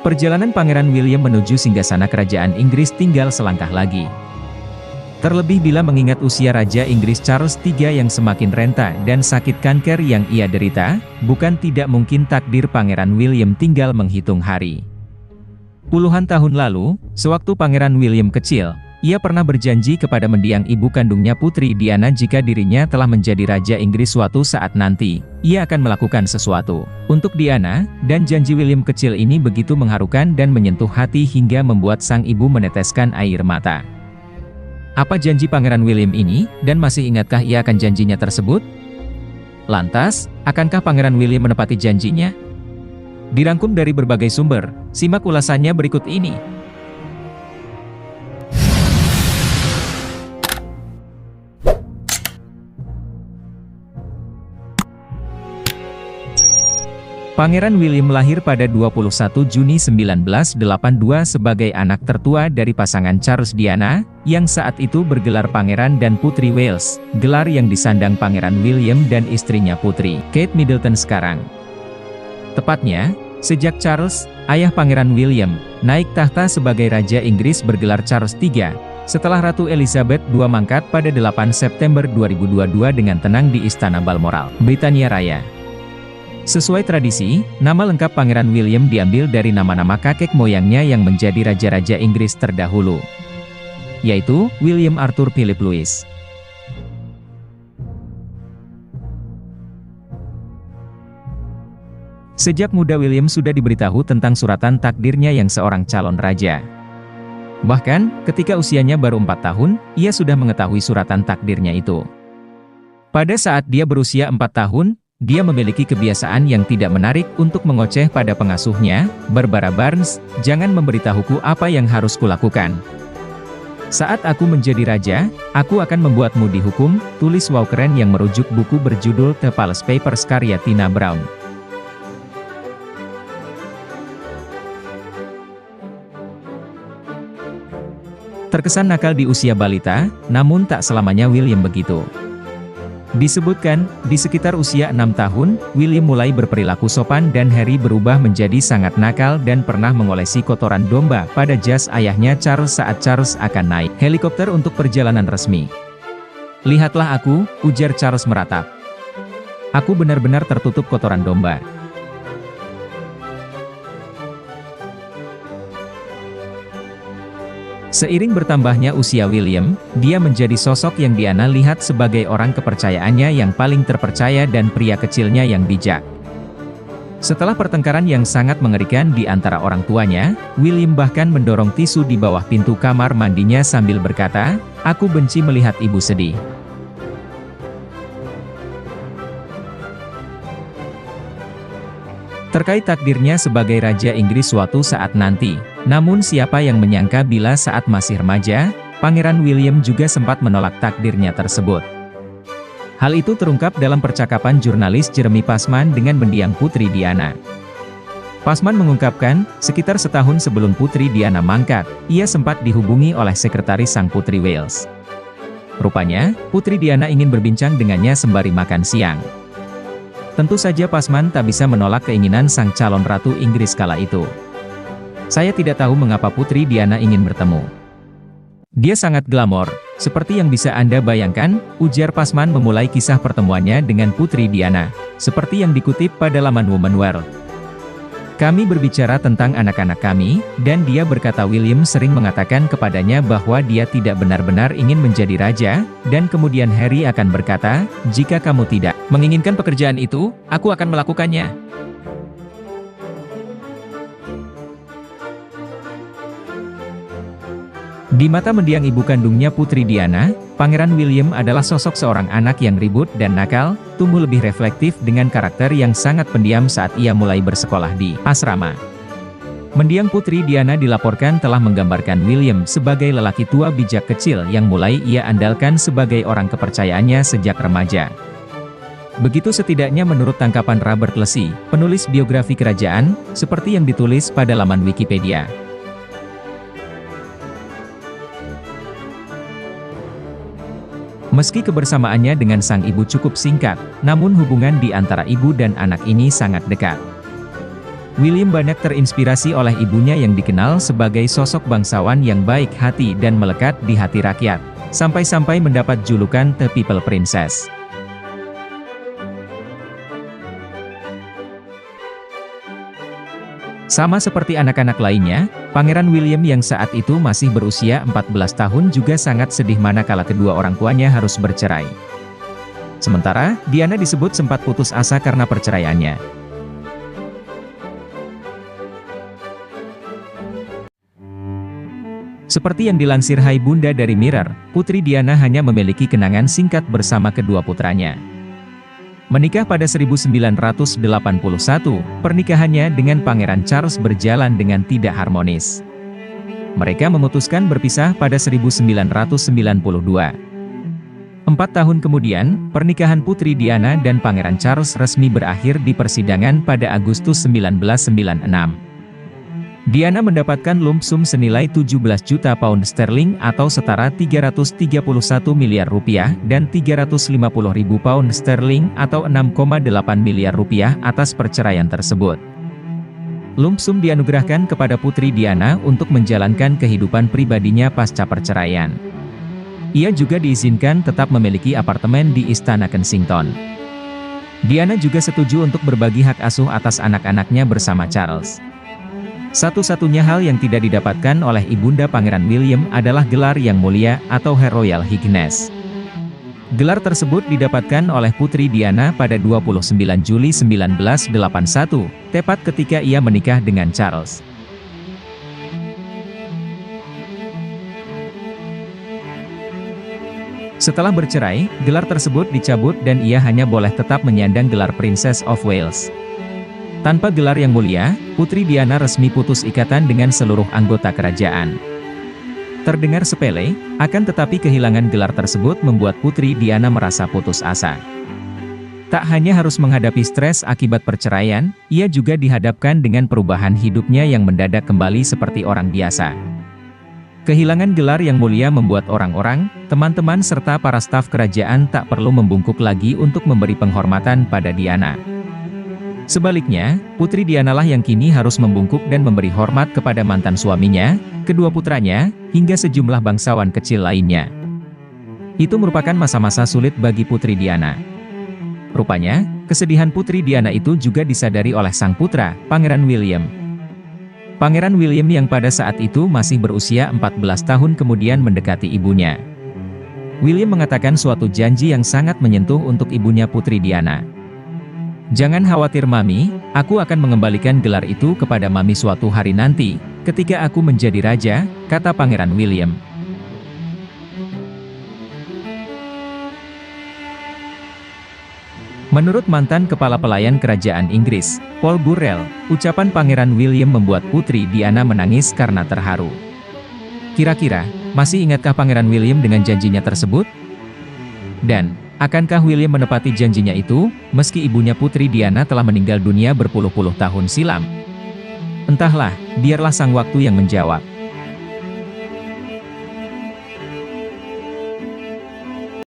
Perjalanan Pangeran William menuju singgasana kerajaan Inggris tinggal selangkah lagi. Terlebih bila mengingat usia Raja Inggris Charles III yang semakin renta dan sakit kanker yang ia derita, bukan tidak mungkin takdir Pangeran William tinggal menghitung hari. Puluhan tahun lalu, sewaktu Pangeran William kecil, ia pernah berjanji kepada mendiang ibu kandungnya Putri Diana jika dirinya telah menjadi Raja Inggris suatu saat nanti, ia akan melakukan sesuatu untuk Diana, dan janji William kecil ini begitu mengharukan dan menyentuh hati hingga membuat sang ibu meneteskan air mata. Apa janji Pangeran William ini, dan masih ingatkah ia akan janjinya tersebut? Lantas, akankah Pangeran William menepati janjinya? Dirangkum dari berbagai sumber, simak ulasannya berikut ini. Pangeran William lahir pada 21 Juni 1982 sebagai anak tertua dari pasangan Charles Diana, yang saat itu bergelar Pangeran dan Putri Wales, gelar yang disandang Pangeran William dan istrinya Putri Kate Middleton sekarang. Tepatnya, sejak Charles, ayah Pangeran William, naik tahta sebagai Raja Inggris bergelar Charles III, setelah Ratu Elizabeth II mangkat pada 8 September 2022 dengan tenang di Istana Balmoral, Britania Raya. Sesuai tradisi, nama lengkap Pangeran William diambil dari nama-nama kakek moyangnya yang menjadi raja-raja Inggris terdahulu, yaitu William Arthur Philip Louis. Sejak muda William sudah diberitahu tentang suratan takdirnya yang seorang calon raja. Bahkan, ketika usianya baru 4 tahun, ia sudah mengetahui suratan takdirnya itu. Pada saat dia berusia 4 tahun, dia memiliki kebiasaan yang tidak menarik untuk mengoceh pada pengasuhnya, Barbara Barnes, "Jangan memberitahuku apa yang harus kulakukan. Saat aku menjadi raja, aku akan membuatmu dihukum," tulis Walkeren yang merujuk buku berjudul The Palace Papers karya Tina Brown. Terkesan nakal di usia balita, namun tak selamanya William begitu. Disebutkan, di sekitar usia 6 tahun, William mulai berperilaku sopan dan Harry berubah menjadi sangat nakal dan pernah mengolesi kotoran domba pada jas ayahnya Charles saat Charles akan naik helikopter untuk perjalanan resmi. "Lihatlah aku," ujar Charles meratap. "Aku benar-benar tertutup kotoran domba." Seiring bertambahnya usia William, dia menjadi sosok yang Diana lihat sebagai orang kepercayaannya yang paling terpercaya dan pria kecilnya yang bijak. Setelah pertengkaran yang sangat mengerikan di antara orang tuanya, William bahkan mendorong tisu di bawah pintu kamar mandinya sambil berkata, "Aku benci melihat ibu sedih." Terkait takdirnya sebagai Raja Inggris suatu saat nanti, namun siapa yang menyangka bila saat masih remaja, Pangeran William juga sempat menolak takdirnya tersebut. Hal itu terungkap dalam percakapan jurnalis Jeremy Passman dengan mendiang Putri Diana. Passman mengungkapkan, sekitar setahun sebelum Putri Diana mangkat, ia sempat dihubungi oleh sekretaris sang Putri Wales. Rupanya, Putri Diana ingin berbincang dengannya sembari makan siang. Tentu saja Passman tak bisa menolak keinginan sang calon Ratu Inggris kala itu. "Saya tidak tahu mengapa Putri Diana ingin bertemu. Dia sangat glamor, seperti yang bisa Anda bayangkan," ujar Passman memulai kisah pertemuannya dengan Putri Diana, seperti yang dikutip pada laman Woman World. "Kami berbicara tentang anak-anak kami, dan dia berkata William sering mengatakan kepadanya bahwa dia tidak benar-benar ingin menjadi raja, dan kemudian Harry akan berkata, 'Jika kamu tidak menginginkan pekerjaan itu, aku akan melakukannya.'" Di mata mendiang ibu kandungnya Putri Diana, Pangeran William adalah sosok seorang anak yang ribut dan nakal, tumbuh lebih reflektif dengan karakter yang sangat pendiam saat ia mulai bersekolah di asrama. Mendiang Putri Diana dilaporkan telah menggambarkan William sebagai lelaki tua bijak kecil yang mulai ia andalkan sebagai orang kepercayaannya sejak remaja. Begitu setidaknya menurut tangkapan Robert Lessig, penulis biografi kerajaan, seperti yang ditulis pada laman Wikipedia. Meski kebersamaannya dengan sang ibu cukup singkat, namun hubungan di antara ibu dan anak ini sangat dekat. William banyak terinspirasi oleh ibunya yang dikenal sebagai sosok bangsawan yang baik hati dan melekat di hati rakyat, sampai-sampai mendapat julukan The People Princess. Sama seperti anak-anak lainnya, Pangeran William yang saat itu masih berusia 14 tahun juga sangat sedih manakala kedua orang tuanya harus bercerai. Sementara, Diana disebut sempat putus asa karena perceraiannya. Seperti yang dilansir Hai Bunda dari Mirror, Putri Diana hanya memiliki kenangan singkat bersama kedua putranya. Menikah pada 1981, pernikahannya dengan Pangeran Charles berjalan dengan tidak harmonis. Mereka memutuskan berpisah pada 1992. 4 tahun kemudian, pernikahan Putri Diana dan Pangeran Charles resmi berakhir di persidangan pada Agustus 1996. Diana mendapatkan lump sum senilai 17 juta pound sterling atau setara 331 miliar rupiah dan 350 ribu pound sterling atau 6,8 miliar rupiah atas perceraian tersebut. Lump sum dianugerahkan kepada Putri Diana untuk menjalankan kehidupan pribadinya pasca perceraian. Ia juga diizinkan tetap memiliki apartemen di Istana Kensington. Diana juga setuju untuk berbagi hak asuh atas anak-anaknya bersama Charles. Satu-satunya hal yang tidak didapatkan oleh Ibunda Pangeran William adalah gelar yang mulia atau Her Royal Highness. Gelar tersebut didapatkan oleh Putri Diana pada 29 Juli 1981, tepat ketika ia menikah dengan Charles. Setelah bercerai, gelar tersebut dicabut dan ia hanya boleh tetap menyandang gelar Princess of Wales. Tanpa gelar yang mulia, Putri Diana resmi putus ikatan dengan seluruh anggota kerajaan. Terdengar sepele, akan tetapi kehilangan gelar tersebut membuat Putri Diana merasa putus asa. Tak hanya harus menghadapi stres akibat perceraian, ia juga dihadapkan dengan perubahan hidupnya yang mendadak kembali seperti orang biasa. Kehilangan gelar yang mulia membuat orang-orang, teman-teman serta para staf kerajaan tak perlu membungkuk lagi untuk memberi penghormatan pada Diana. Sebaliknya, Putri Diana lah yang kini harus membungkuk dan memberi hormat kepada mantan suaminya, kedua putranya, hingga sejumlah bangsawan kecil lainnya. Itu merupakan masa-masa sulit bagi Putri Diana. Rupanya, kesedihan Putri Diana itu juga disadari oleh sang putra, Pangeran William. Pangeran William yang pada saat itu masih berusia 14 tahun kemudian mendekati ibunya. William mengatakan suatu janji yang sangat menyentuh untuk ibunya Putri Diana. "Jangan khawatir Mami, aku akan mengembalikan gelar itu kepada Mami suatu hari nanti, ketika aku menjadi raja," kata Pangeran William. Menurut mantan kepala pelayan kerajaan Inggris, Paul Burrell, ucapan Pangeran William membuat Putri Diana menangis karena terharu. Kira-kira, masih ingatkah Pangeran William dengan janjinya tersebut? Dan, akankah William menepati janjinya itu, meski ibunya Putri Diana telah meninggal dunia berpuluh-puluh tahun silam? Entahlah, biarlah sang waktu yang menjawab.